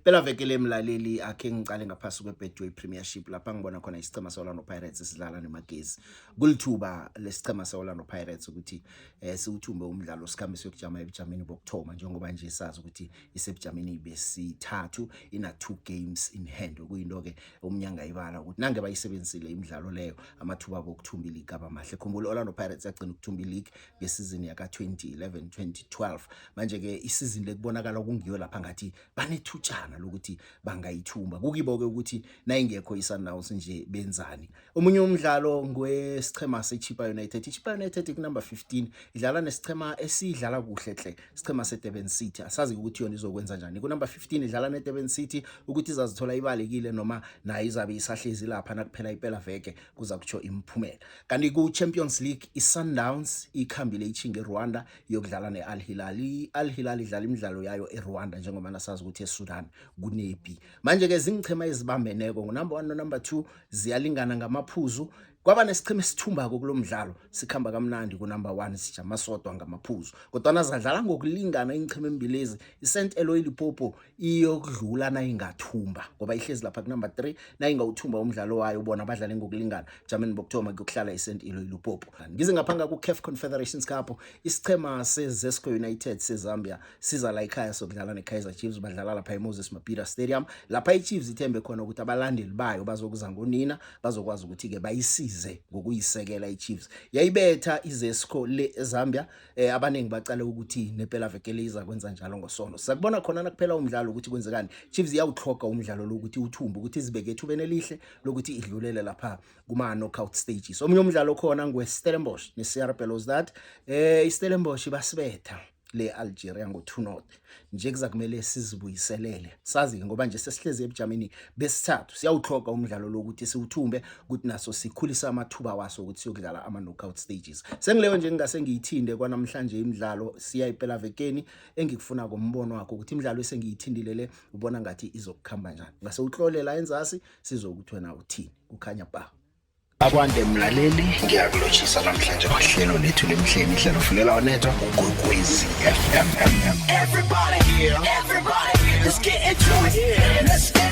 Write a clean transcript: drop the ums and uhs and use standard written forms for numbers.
Phela veke lemlaleli akhe ngicale ngaphasi kweBetway Premiership lapha ngibona khona isicema seOrlando Pirates sidlala neMagesi. Kulithuba lesicema seOrlando Pirates ukuthi siwuthumbe umdlalo sikhambe siyokujama ebujameni bokthoma njengoba nje sazi ukuthi isebujameni besithathu ina 2 games in hand okuyinto ke umnyanga ibala ukuthi nange bayisebenzisile imidlalo leyo amathuba bokuthumba ileague abamahle. Khumbula Orlando Pirates yagcina ukuthumba ileague ngesizini yaka 2011-2012 manje ke isizini lekubonakala kungiyo lapha ngathi banethutshana lokuthi bangayithumba kukibo ke ukuthi nayingekho iSundowns nje benzani. Omunye umdlalo ngwesichema seChippa United. iChippa United kunumber 15 idlala nesichema esidlala kuhle hle isichema seDurban City. Asazi ukuthi yona izokwenza njani. Kunumber 15 idlala neDurban City ukuthi izazithola ibalekile noma nayo izabe isahlezi lapha nakuphela iphela veke kuza kutsho imphumela. Kanti ku Champions League iSundowns ikhambile ichinge eRwanda yokudlala neAl Hilal. iAl Hilal idlala imidlalo yayo eRwanda njengoba nasazi ukuthi eSudan kunepi. Manje ke zingichema ezibambeneko ngunumber 1 no number 2 ziyalingana ngamaphuzu. Kwaba nesichema esithumbako kulomdlalo sikhamba kamnandi ku number 1 sijama sodwa ngamaphuzu kodwa nazadlala ngokulingana ingchema embilezi iSt Eloy Limpopo iyokudlula na ingathumba ngoba ihlezi lapha ku number 3 na ingawuthumba umdlalo wayo ubona abadlala ngokulingana jameni bokthoma kuyokuhlala iSt Eloy Limpopo. Ngize ngaphanga ku CAF Confederations Cup isichema seZesco United seZambia siza la ekhaya sokudlala neKaizer Chiefs badlala lapha eMoses Mabhida Stadium lapha iChiefs ithembe khona ukuthi abalandeli bayo bazokuza ngonina bazokwazi ukuthi ke bayisi ngokuyisekela iChiefs yayibetha iZesco le eZambia abaningi bacala ukuthi nephela veke liza kwenza njalo ngosono. Sakubona khona nakuphela umdlalo ukuthi kwenzekani. Chiefs iyawuthloga umdlalo lokuthi uthumbe ukuthi izibeke ethubene lihle lokuthi idlulele lapha kuma knockout stages. Omunye umdlalo khona ngweStellenbosch neCR Belouizdad. iStellenbosch basibetha le Algeria ngo 2-0 nje kuzakumele sizibuyiselele sazi ngoba nje sesihleze ebujameni besithathu siyawuthloga umdlalo lokuthi siwuthumbe ukuthi naso sikhulisa amathuba waso ukuthi siyokudlala ama knockout stages. Sengileyo nje ngingase ngiyithinde kwanamhlanje imidlalo siya iphela vekeni engikufuna ngombono wakho ukuthi imidlalo esengiyithindilele ubona ngathi izokukhamba njani ngase uhlolela enzasi sizokuthi wena uthini kukhanya ba Akwande mlaleli ngiyakulotshisa namhlanje kwahlelo lethu lemhleni ihlelo fulela onetwa uGwekwezi FM. Everybody here, let's get into it. Let's